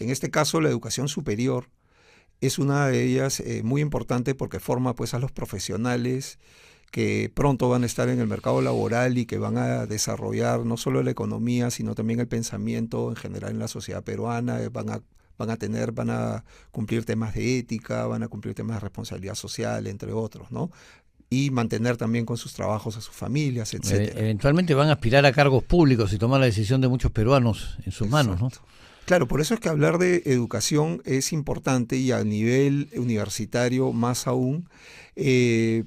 En este caso, la educación superior es una de ellas muy importante porque forma pues a los profesionales que pronto van a estar en el mercado laboral y que van a desarrollar no solo la economía, sino también el pensamiento en general en la sociedad peruana. Van a cumplir temas de ética, van a cumplir temas de responsabilidad social, entre otros, ¿no? Y mantener también con sus trabajos a sus familias, etcétera. Eventualmente van a aspirar a cargos públicos y tomar la decisión de muchos peruanos en sus manos, ¿no? Claro, por eso es que hablar de educación es importante y a nivel universitario más aún,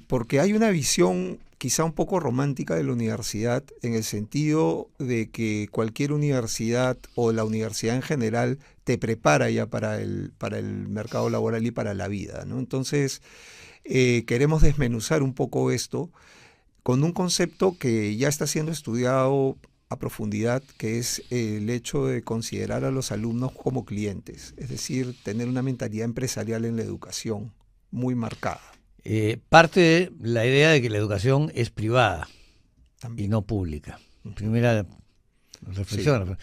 porque hay una visión quizá un poco romántica de la universidad en el sentido de que cualquier universidad o la universidad en general te prepara ya para el mercado laboral y para la vida, ¿no? Entonces, queremos desmenuzar un poco esto con un concepto que ya está siendo estudiado a profundidad, que es el hecho de considerar a los alumnos como clientes, es decir, tener una mentalidad empresarial en la educación muy marcada. Parte de la idea de que la educación es privada También. y no pública. Primera reflexión. Sí, claro.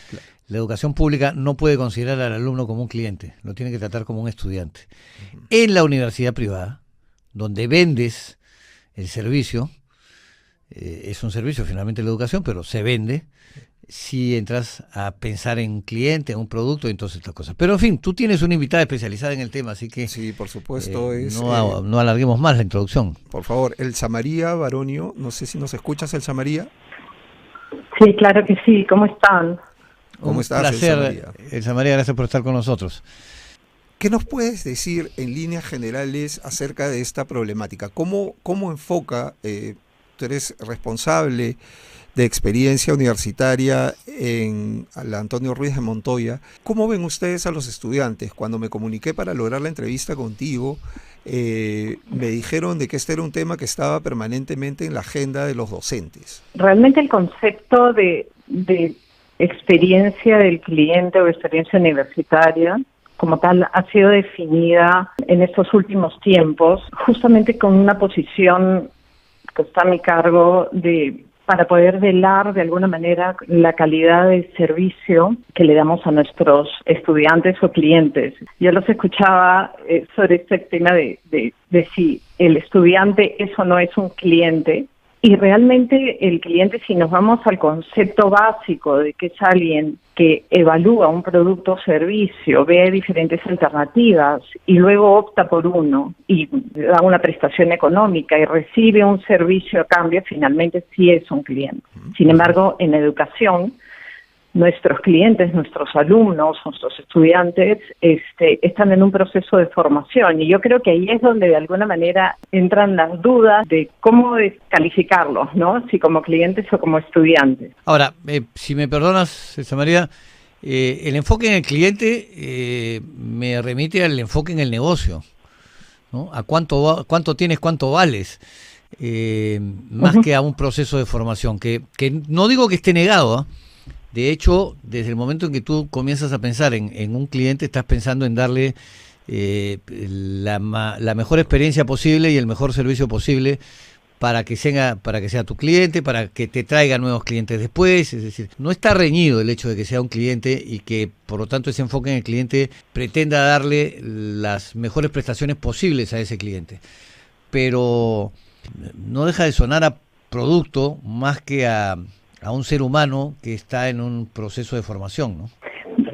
La educación pública no puede considerar al alumno como un cliente, lo tiene que tratar como un estudiante. En la universidad privada, donde vendes el servicio, es un servicio finalmente la educación, pero se vende. Si entras a pensar en un cliente, en un producto, entonces estas cosas. Pero en fin, tú tienes una invitada especializada en el tema, así que Sí, por supuesto. no alarguemos más la introducción. Por favor, Elsa María Baronio, no sé si nos escuchas, Elsa María. Sí, claro que sí. ¿Cómo están? ¿Cómo estás, placer, Elsa María? Elsa María, gracias por estar con nosotros. ¿Qué nos puedes decir en líneas generales acerca de esta problemática? ¿Cómo enfoca, tú eres responsable de experiencia universitaria en la Antonio Ruiz de Montoya, ¿cómo ven ustedes a los estudiantes? Cuando me comuniqué para lograr la entrevista contigo, me dijeron de que este era un tema que estaba permanentemente en la agenda de los docentes. Realmente el concepto de experiencia del cliente o experiencia universitaria como tal ha sido definida en estos últimos tiempos justamente con una posición que está a mi cargo para poder velar de alguna manera la calidad del servicio que le damos a nuestros estudiantes o clientes. Yo los escuchaba sobre este tema de si el estudiante es o no es un cliente. Y realmente el cliente, si nos vamos al concepto básico de que es alguien que evalúa un producto o servicio, ve diferentes alternativas y luego opta por uno y da una prestación económica y recibe un servicio a cambio, finalmente sí es un cliente. Sin embargo, en educación, nuestros clientes, nuestros alumnos, nuestros estudiantes están en un proceso de formación y yo creo que ahí es donde de alguna manera entran las dudas de cómo calificarlos, ¿no? Si como clientes o como estudiantes. Ahora, si me perdonas, Elsa María, el enfoque en el cliente me remite al enfoque en el negocio, ¿no? A cuánto tienes, cuánto vales, más que a un proceso de formación, que no digo que esté negado, ¿eh? De hecho, desde el momento en que tú comienzas a pensar en un cliente, estás pensando en darle la mejor experiencia posible y el mejor servicio posible para que sea tu cliente, para que te traiga nuevos clientes después. Es decir, no está reñido el hecho de que sea un cliente y que, por lo tanto, ese enfoque en el cliente pretenda darle las mejores prestaciones posibles a ese cliente. Pero no deja de sonar a producto más que a un ser humano que está en un proceso de formación, ¿no?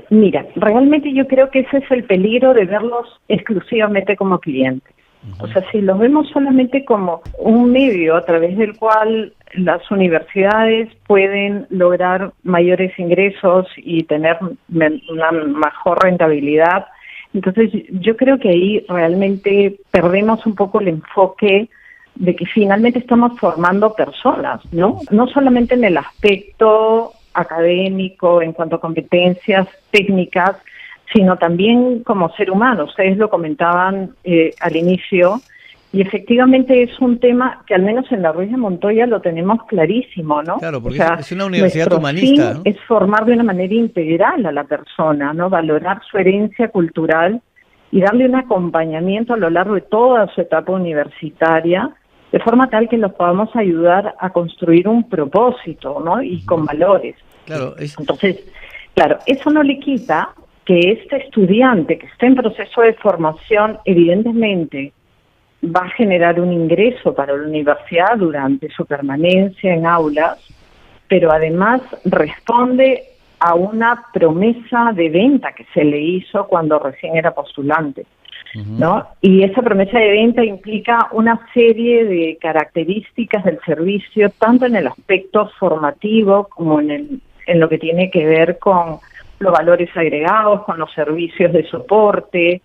Mira, realmente yo creo que ese es el peligro de verlos exclusivamente como clientes. O sea, si los vemos solamente como un medio a través del cual las universidades pueden lograr mayores ingresos y tener una mejor rentabilidad, entonces yo creo que ahí realmente perdemos un poco el enfoque de que finalmente estamos formando personas, ¿no? No solamente en el aspecto académico, en cuanto a competencias técnicas, sino también como ser humano. Ustedes lo comentaban al inicio, y efectivamente es un tema que al menos en la Ruiz de Montoya lo tenemos clarísimo, ¿no? Claro, porque es una universidad humanista, fin, ¿no? Es formar de una manera integral a la persona, ¿no? Valorar su herencia cultural y darle un acompañamiento a lo largo de toda su etapa universitaria, de forma tal que los podamos ayudar a construir un propósito, ¿no? Y con valores. Claro, Entonces, claro, eso no le quita que este estudiante que está en proceso de formación evidentemente va a generar un ingreso para la universidad durante su permanencia en aulas, pero además responde a una promesa de venta que se le hizo cuando recién era postulante, ¿no? Y esa promesa de venta implica una serie de características del servicio, tanto en el aspecto formativo como en lo que tiene que ver con los valores agregados, con los servicios de soporte,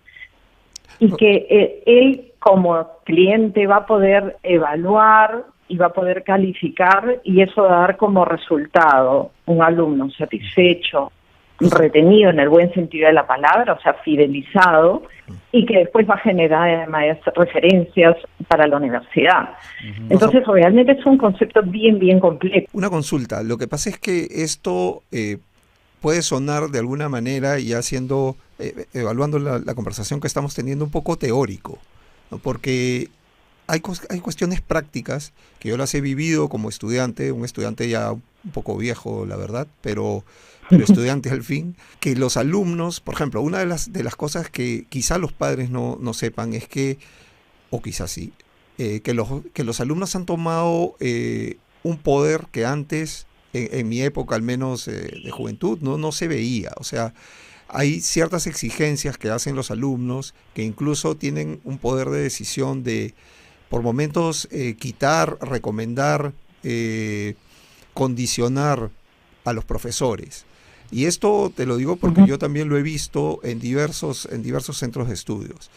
y que él como cliente va a poder evaluar y va a poder calificar, y eso va a dar como resultado un alumno satisfecho, retenido en el buen sentido de la palabra, o sea, fidelizado, y que después va a generar además referencias para la universidad. Entonces, realmente es un concepto bien complejo. Una consulta, lo que pasa es que esto puede sonar de alguna manera, y haciendo, evaluando la conversación que estamos teniendo, un poco teórico, ¿no? Porque hay cuestiones prácticas que yo las he vivido como estudiante, un estudiante ya un poco viejo, la verdad, pero estudiante al fin, que los alumnos, por ejemplo, una de las cosas que quizá los padres no sepan es que, o quizás sí, que los alumnos han tomado un poder que antes, en mi época al menos de juventud, no se veía. O sea, hay ciertas exigencias que hacen los alumnos que incluso tienen un poder de decisión de, por momentos, quitar, recomendar, condicionar a los profesores. Y esto te lo digo porque yo también lo he visto en diversos centros de estudios.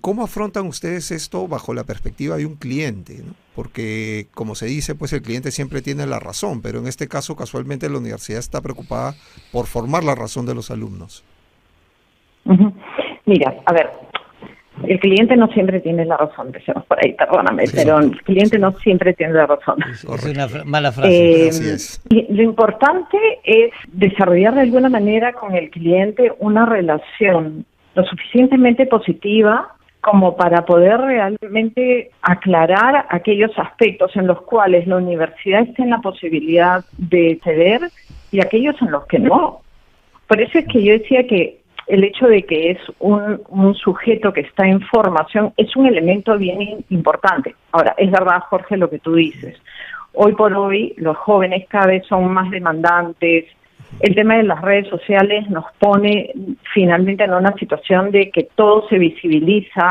¿Cómo afrontan ustedes esto bajo la perspectiva de un cliente, ¿no? Porque, como se dice, pues el cliente siempre tiene la razón, pero en este caso, casualmente, la universidad está preocupada por formar la razón de los alumnos. Mira, a ver, el cliente no siempre tiene la razón, empecemos por ahí, perdóname, sí, pero el cliente no siempre tiene la razón. Es una mala frase. Así es. Lo importante es desarrollar de alguna manera con el cliente una relación lo suficientemente positiva como para poder realmente aclarar aquellos aspectos en los cuales la universidad está en la posibilidad de ceder y aquellos en los que no. Por eso es que yo decía que el hecho de que es un sujeto que está en formación es un elemento bien importante. Ahora, es verdad, Jorge, lo que tú dices. Hoy por hoy los jóvenes cada vez son más demandantes. El tema de las redes sociales nos pone finalmente en una situación de que todo se visibiliza,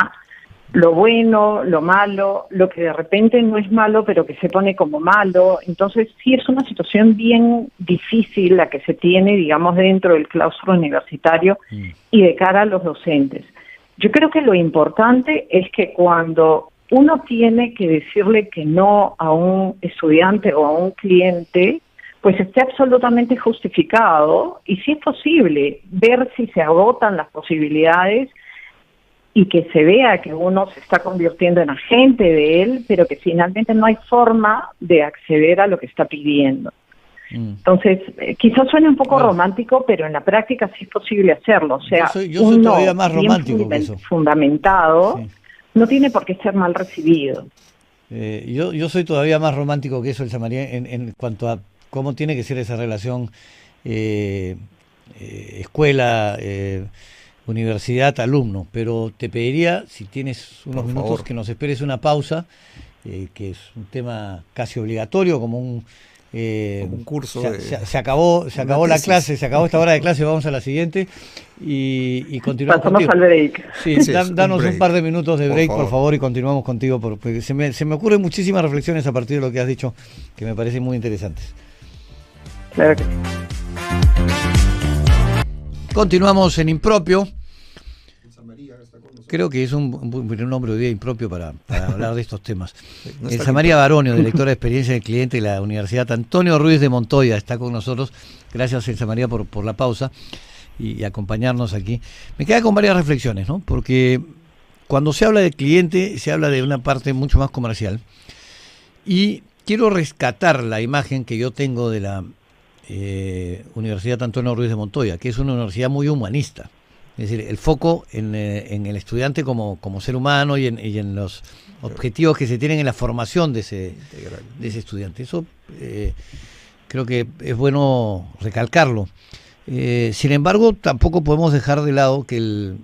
lo bueno, lo malo, lo que de repente no es malo pero que se pone como malo. Entonces sí es una situación bien difícil la que se tiene, digamos, dentro del claustro universitario y de cara a los docentes. Yo creo que lo importante es que cuando uno tiene que decirle que no a un estudiante o a un cliente, pues esté absolutamente justificado y, si es posible, ver si se agotan las posibilidades y que se vea que uno se está convirtiendo en agente de él, pero que finalmente no hay forma de acceder a lo que está pidiendo. Entonces, quizás suene un poco romántico, pero en la práctica sí es posible hacerlo. O sea, yo soy todavía más romántico que eso. Fundamentado, sí, no tiene por qué ser mal recibido. Yo soy todavía más romántico que eso, Elsa María, en cuanto a cómo tiene que ser esa relación escuela, universidad, alumno. Pero te pediría, si tienes unos minutos, que nos esperes una pausa, que es un tema casi obligatorio, como un curso. Se acabó la clase, se acabó esta hora de clase, vamos a la siguiente y continuamos contigo. Al break. Sí, danos un par de minutos de break, por favor, y continuamos contigo, porque se me ocurren muchísimas reflexiones a partir de lo que has dicho, que me parecen muy interesantes. Claro que sí. Continuamos en Impropio. Creo que es un nombre hoy día impropio para hablar de estos temas. Elsa María Baronio, directora de experiencia del cliente de la Universidad Antonio Ruiz de Montoya, está con nosotros. Gracias, Elsa María, por la pausa y acompañarnos aquí. Me queda con varias reflexiones, ¿no? Porque cuando se habla de cliente, se habla de una parte mucho más comercial. Y quiero rescatar la imagen que yo tengo de la Universidad Antonio Ruiz de Montoya, que es una universidad muy humanista. Es decir, el foco en el estudiante como ser humano y en los objetivos que se tienen en la formación de ese estudiante. Eso creo que es bueno recalcarlo. Sin embargo, tampoco podemos dejar de lado que el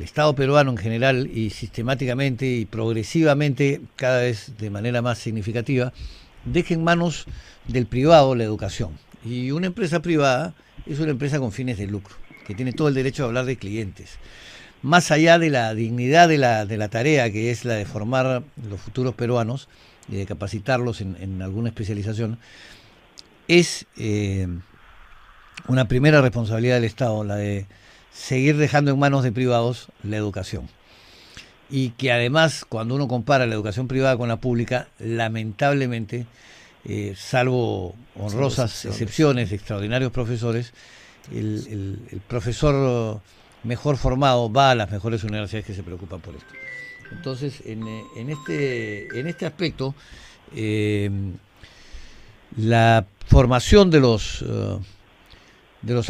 Estado peruano en general y sistemáticamente y progresivamente, cada vez de manera más significativa, deje en manos del privado la educación. Y una empresa privada es una empresa con fines de lucro, que tiene todo el derecho a hablar de clientes. Más allá de la dignidad de la tarea, que es la de formar los futuros peruanos y de capacitarlos en alguna especialización, es una primera responsabilidad del Estado, la de seguir dejando en manos de privados la educación. Y que además, cuando uno compara la educación privada con la pública, lamentablemente, salvo honrosas excepciones de extraordinarios profesores, el profesor mejor formado va a las mejores universidades que se preocupan por esto. Entonces, en este aspecto, la formación de los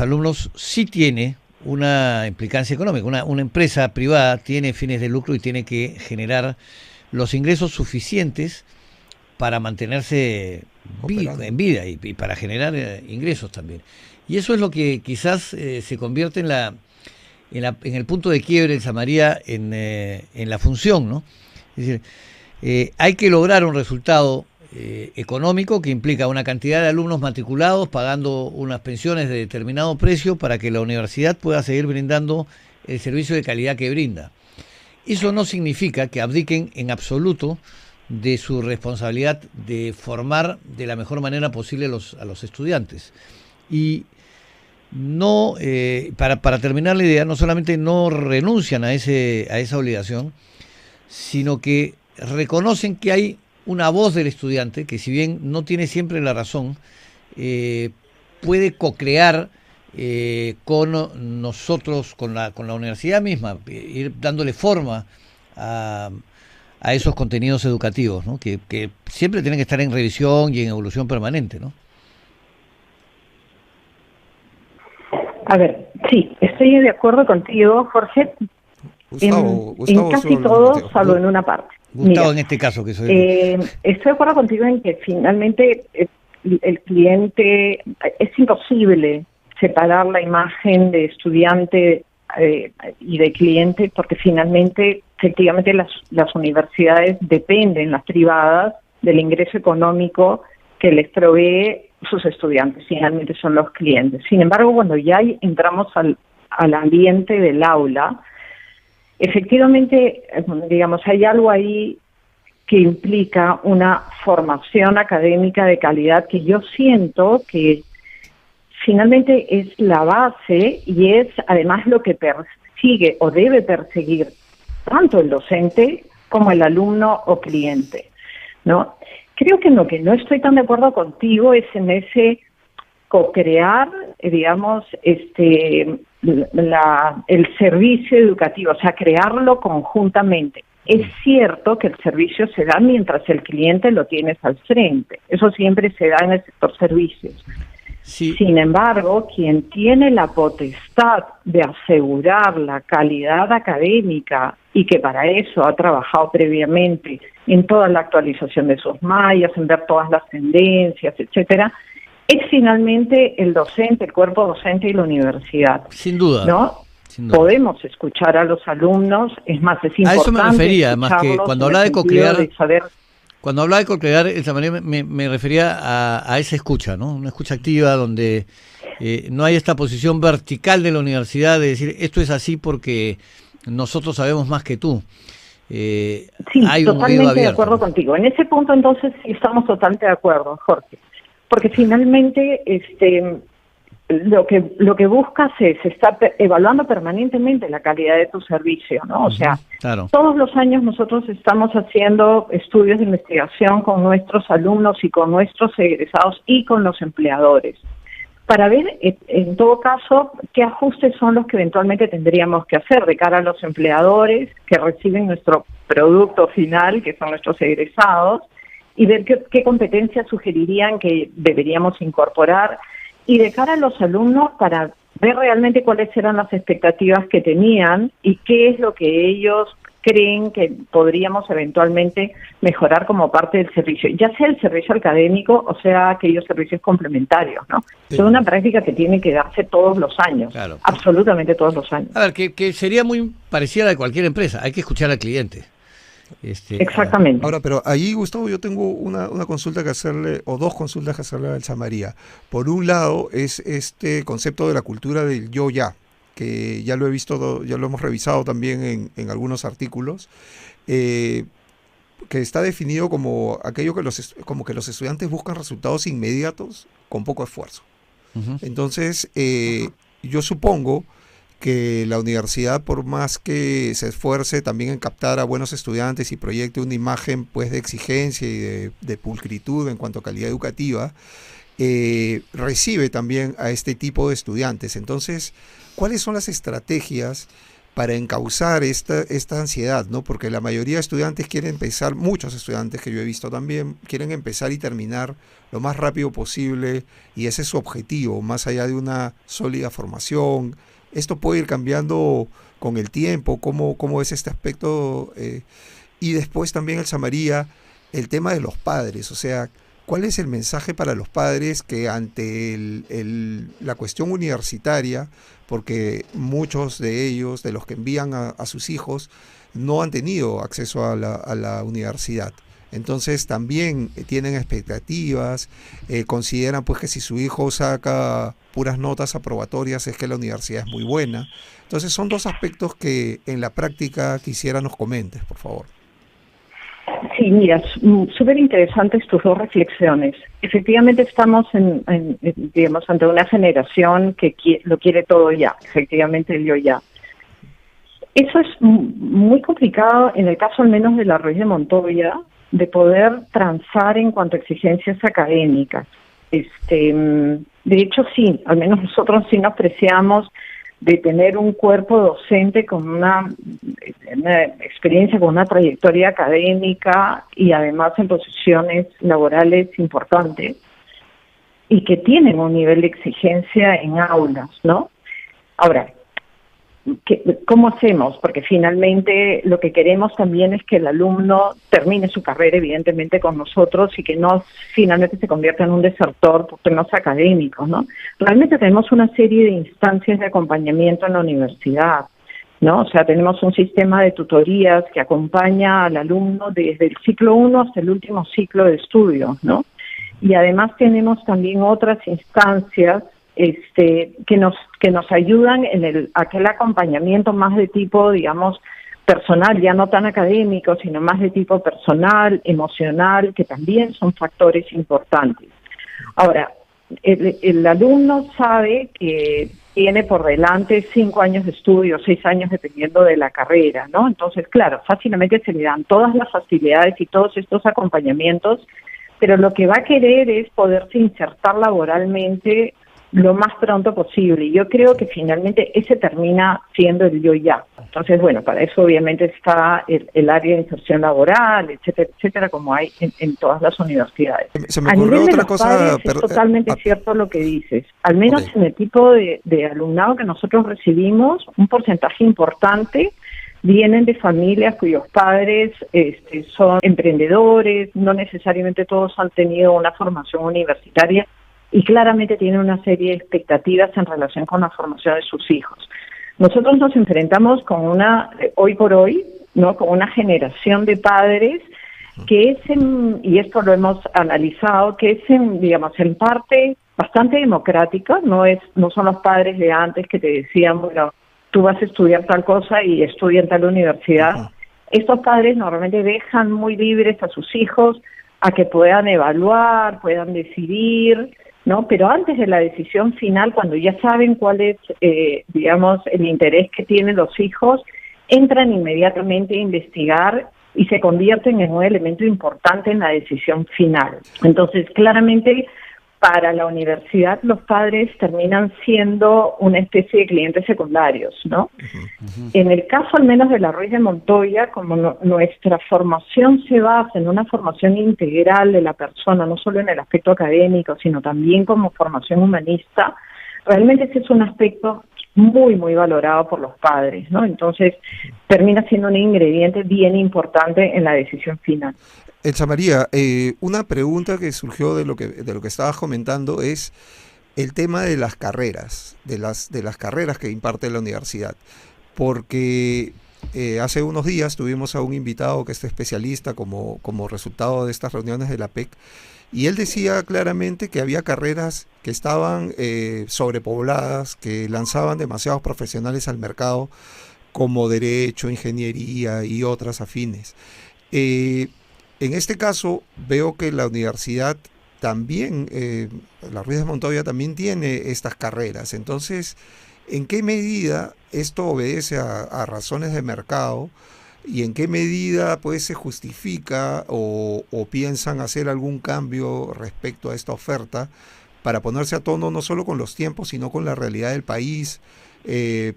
alumnos sí tiene una implicancia económica. Una empresa privada tiene fines de lucro y tiene que generar los ingresos suficientes para mantenerse en vida y para generar ingresos también. Y eso es lo que quizás se convierte en el punto de quiebre de Santa María en la función, ¿no? Es decir, hay que lograr un resultado económico que implica una cantidad de alumnos matriculados pagando unas pensiones de determinado precio para que la universidad pueda seguir brindando el servicio de calidad que brinda. Eso no significa que abdiquen en absoluto de su responsabilidad de formar de la mejor manera posible a los estudiantes. Y no, para terminar la idea, no solamente no renuncian a esa obligación, sino que reconocen que hay una voz del estudiante que, si bien no tiene siempre la razón, puede co-crear con nosotros, con la universidad misma, ir dándole forma a esos contenidos educativos, ¿no? Que siempre tienen que estar en revisión y en evolución permanente, ¿no? A ver, sí, estoy de acuerdo contigo, Jorge, Gustavo, en casi todo, salvo en una parte. Gustavo, Mira, en este caso, que soy... estoy de acuerdo contigo en que finalmente el cliente, es imposible separar la imagen de estudiante y de cliente, porque finalmente, efectivamente, las universidades dependen, las privadas, del ingreso económico que les provee sus estudiantes, finalmente son los clientes. Sin embargo, cuando ya entramos al ambiente del aula, efectivamente, digamos, hay algo ahí que implica una formación académica de calidad que yo siento que finalmente es la base y es además lo que persigue o debe perseguir tanto el docente como el alumno o cliente, ¿no? Creo que en lo que no estoy tan de acuerdo contigo es en ese co-crear, digamos, el servicio educativo, o sea, crearlo conjuntamente. Es cierto que el servicio se da mientras el cliente lo tienes al frente. Eso siempre se da en el sector servicios. Sí. Sin embargo, quien tiene la potestad de asegurar la calidad académica y que para eso ha trabajado previamente en toda la actualización de sus mallas, en ver todas las tendencias, etcétera, es finalmente el docente, el cuerpo docente y la universidad. Sin duda. ¿No? Sin duda. Podemos escuchar a los alumnos, es más, es importante. A eso me refería, más que cuando hablaba de co-crear. Saber... Cuando hablaba de co-crear, me refería a esa escucha, ¿no? Una escucha activa donde no hay esta posición vertical de la universidad de decir esto es así porque nosotros sabemos más que tú. Sí, hay un totalmente abierto, de acuerdo, ¿no? Contigo. En ese punto, entonces, sí estamos totalmente de acuerdo, Jorge. Porque finalmente lo que buscas es estar evaluando permanentemente la calidad de tu servicio, ¿no? O sea, claro. Todos los años nosotros estamos haciendo estudios de investigación con nuestros alumnos y con nuestros egresados y con los empleadores para ver, en todo caso, qué ajustes son los que eventualmente tendríamos que hacer de cara a los empleadores que reciben nuestro producto final, que son nuestros egresados, y ver qué competencias sugerirían que deberíamos incorporar, y de cara a los alumnos para ver realmente cuáles eran las expectativas que tenían y qué es lo que ellos creen que podríamos eventualmente mejorar como parte del servicio, ya sea el servicio académico o sea aquellos servicios complementarios, ¿no? Sí. Es una práctica que tiene que darse todos los años, Claro. absolutamente todos los años. A ver, que sería muy parecida a la de cualquier empresa, hay que escuchar al cliente. Exactamente. Ahora, pero allí, Gustavo, yo tengo una consulta que hacerle, o dos consultas que hacerle a Elsa María. Por un lado, es este concepto de la cultura del yo-ya, que ya lo he visto, ya lo hemos revisado también en algunos artículos, que está definido como aquello como que los estudiantes buscan resultados inmediatos con poco esfuerzo. Uh-huh. Entonces, yo supongo que la universidad, por más que se esfuerce también en captar a buenos estudiantes y proyecte una imagen pues de exigencia y de pulcritud en cuanto a calidad educativa, recibe también a este tipo de estudiantes. Entonces, ¿cuáles son las estrategias para encauzar esta ansiedad, ¿no? Porque la mayoría de estudiantes quieren empezar, muchos estudiantes que yo he visto también, quieren empezar y terminar lo más rápido posible, y ese es su objetivo, más allá de una sólida formación. Esto puede ir cambiando con el tiempo. ¿Cómo es este aspecto? Y después también, Elsa María, el tema de los padres. O sea, ¿cuál es el mensaje para los padres que ante la cuestión universitaria, porque muchos de ellos, de los que envían a sus hijos, no han tenido acceso a la universidad? Entonces también tienen expectativas, consideran pues que si su hijo saca puras notas aprobatorias es que la universidad es muy buena. Entonces son dos aspectos que en la práctica quisiera nos comentes, por favor. Sí, mira, súper interesantes tus dos reflexiones. Efectivamente estamos digamos, ante una generación que lo quiere todo ya, efectivamente el yo ya. Eso es muy complicado en el caso al menos de la Ruiz de Montoya, de poder transar en cuanto a exigencias académicas. De hecho, sí, al menos nosotros sí nos preciamos de tener un cuerpo docente con una experiencia, con una trayectoria académica y además en posiciones laborales importantes y que tienen un nivel de exigencia en aulas, ¿no? Ahora, ¿cómo hacemos? Porque finalmente lo que queremos también es que el alumno termine su carrera, evidentemente, con nosotros y que no finalmente se convierta en un desertor por temas académicos, ¿no? Realmente tenemos una serie de instancias de acompañamiento en la universidad, ¿no? O sea, tenemos un sistema de tutorías que acompaña al alumno desde el ciclo 1 hasta el último ciclo de estudios, ¿no? Y además tenemos también otras instancias que nos ayudan en aquel acompañamiento más de tipo, digamos, personal, ya no tan académico, sino más de tipo personal, emocional, que también son factores importantes. Ahora, el alumno sabe que tiene por delante 5 años de estudio, 6 años dependiendo de la carrera, ¿no? Entonces, claro, fácilmente se le dan todas las facilidades y todos estos acompañamientos, pero lo que va a querer es poderse insertar laboralmente lo más pronto posible. Y yo creo que finalmente ese termina siendo el yo ya. Entonces, bueno, para eso obviamente está el área de inserción laboral, etcétera, etcétera, como hay en todas las universidades. Se me ocurrió otra cosa. Es totalmente cierto lo que dices. Al menos okay. En el tipo de alumnado que nosotros recibimos, un porcentaje importante vienen de familias cuyos padres son emprendedores, no necesariamente todos han tenido una formación universitaria, y claramente tiene una serie de expectativas en relación con la formación de sus hijos. Nosotros nos enfrentamos con hoy por hoy, ¿no? Con una generación de padres que es, y esto lo hemos analizado, que es, digamos, en parte bastante democrática, no son los padres de antes que te decían, bueno, tú vas a estudiar tal cosa y estudia en tal universidad. Uh-huh. Estos padres normalmente dejan muy libres a sus hijos a que puedan evaluar, puedan decidir, ¿no? Pero antes de la decisión final, cuando ya saben cuál es, digamos, el interés que tienen los hijos, entran inmediatamente a investigar y se convierten en un elemento importante en la decisión final. Entonces, claramente, para la universidad, los padres terminan siendo una especie de clientes secundarios, ¿no? Uh-huh. En el caso, al menos, de la Ruiz de Montoya, como nuestra formación se basa en una formación integral de la persona, no solo en el aspecto académico, sino también como formación humanista, realmente ese es un aspecto muy, muy valorado por los padres, ¿no? Entonces, termina siendo un ingrediente bien importante en la decisión final. Elsa María, una pregunta que surgió de lo que estabas comentando es el tema de las carreras, de las carreras que imparte la universidad, porque hace unos días tuvimos a un invitado que es especialista como resultado de estas reuniones de la PEC, y él decía claramente que había carreras que estaban sobrepobladas, que lanzaban demasiados profesionales al mercado, como derecho, ingeniería y otras afines. En este caso veo que la universidad también, la Ruiz de Montoya también tiene estas carreras. Entonces, ¿en qué medida esto obedece a razones de mercado y en qué medida pues se justifica o piensan hacer algún cambio respecto a esta oferta para ponerse a tono no solo con los tiempos, sino con la realidad del país?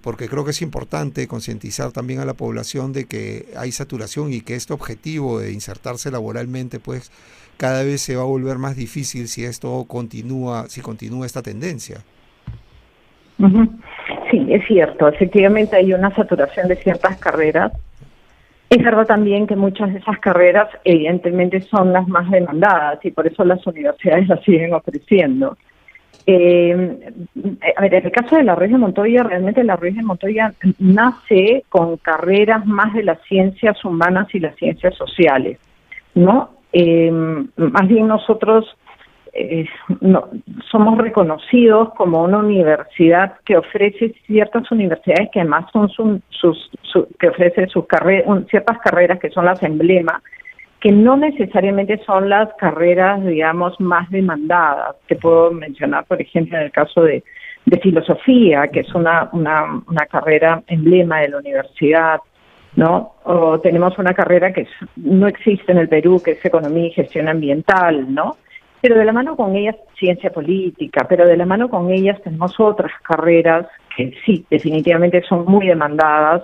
Porque creo que es importante concientizar también a la población de que hay saturación y que este objetivo de insertarse laboralmente pues cada vez se va a volver más difícil si continúa esta tendencia. Sí, es cierto, efectivamente hay una saturación de ciertas carreras. Es verdad también que muchas de esas carreras evidentemente son las más demandadas y por eso las universidades las siguen ofreciendo. A ver, en el caso de la Ruiz de Montoya, realmente la Ruiz de Montoya nace con carreras más de las ciencias humanas y las ciencias sociales, ¿no? Más bien nosotros somos reconocidos como una universidad que ofrece ciertas universidades que además son que ofrece ciertas carreras que son las emblemas, que no necesariamente son las carreras, digamos, más demandadas. Te puedo mencionar, por ejemplo, en el caso de filosofía, que es una carrera emblema de la universidad, ¿no? O tenemos una carrera que no existe en el Perú, que es economía y gestión ambiental, ¿no? Pero de la mano con ellas, ciencia política, pero de la mano con ellas tenemos otras carreras que sí, definitivamente son muy demandadas,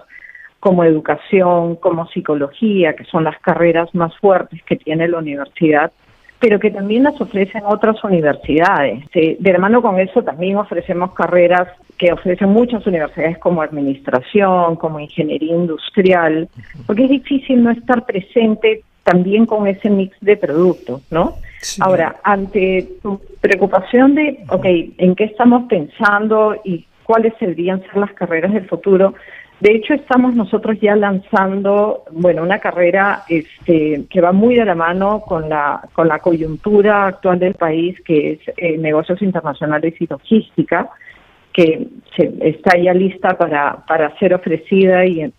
como educación, como psicología, que son las carreras más fuertes que tiene la universidad, pero que también las ofrecen otras universidades. De la mano con eso también ofrecemos carreras que ofrecen muchas universidades como administración, como ingeniería industrial, porque es difícil no estar presente también con ese mix de productos, ¿no? Sí. Ahora, ante tu preocupación de, ¿en qué estamos pensando y cuáles deberían ser las carreras del futuro? De hecho, estamos nosotros ya lanzando, una carrera que va muy de la mano con la coyuntura actual del país, que es negocios internacionales y logística, que está ya lista para ser ofrecida y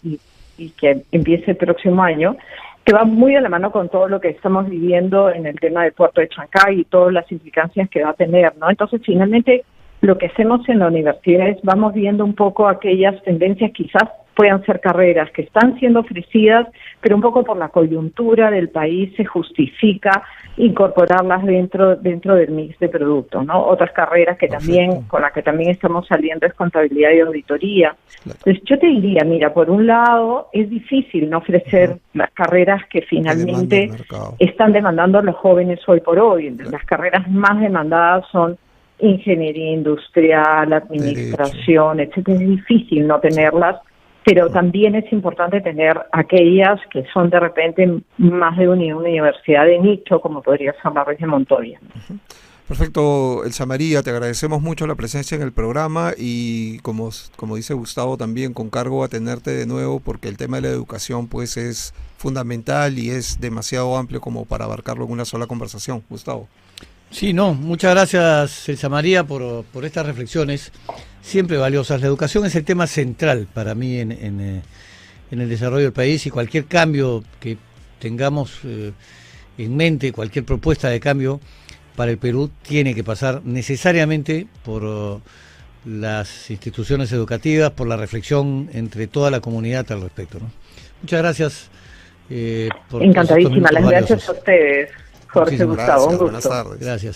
que empiece el próximo año, que va muy de la mano con todo lo que estamos viviendo en el tema del puerto de Chancay y todas las implicancias que va a tener, ¿no? Entonces, finalmente, lo que hacemos en la universidad es vamos viendo un poco aquellas tendencias, quizás puedan ser carreras que están siendo ofrecidas, pero un poco por la coyuntura del país se justifica incorporarlas dentro del mix de productos, ¿no? Otras carreras que también, con las que también estamos saliendo es contabilidad y auditoría. Claro. Entonces yo te diría, mira, por un lado es difícil no ofrecer las carreras que finalmente están demandando los jóvenes hoy por hoy. Claro. Las carreras más demandadas son ingeniería industrial, administración, etcétera. Es difícil no tenerlas, pero también es importante tener aquellas que son de repente más de una universidad de nicho, como podría ser la Ruiz de Montoya. Perfecto, Elsa María, te agradecemos mucho la presencia en el programa y como dice Gustavo también, con cargo a tenerte de nuevo porque el tema de la educación pues es fundamental y es demasiado amplio como para abarcarlo en una sola conversación. Gustavo. Sí, muchas gracias, Elsa María, por estas reflexiones siempre valiosas. La educación es el tema central para mí en el desarrollo del país y cualquier cambio que tengamos en mente, cualquier propuesta de cambio para el Perú tiene que pasar necesariamente por las instituciones educativas, por la reflexión entre toda la comunidad al respecto, ¿no? Muchas gracias. Encantadísima, las gracias a ustedes. Jorge, Gustavo, un gusto. Buenas tardes. Gracias.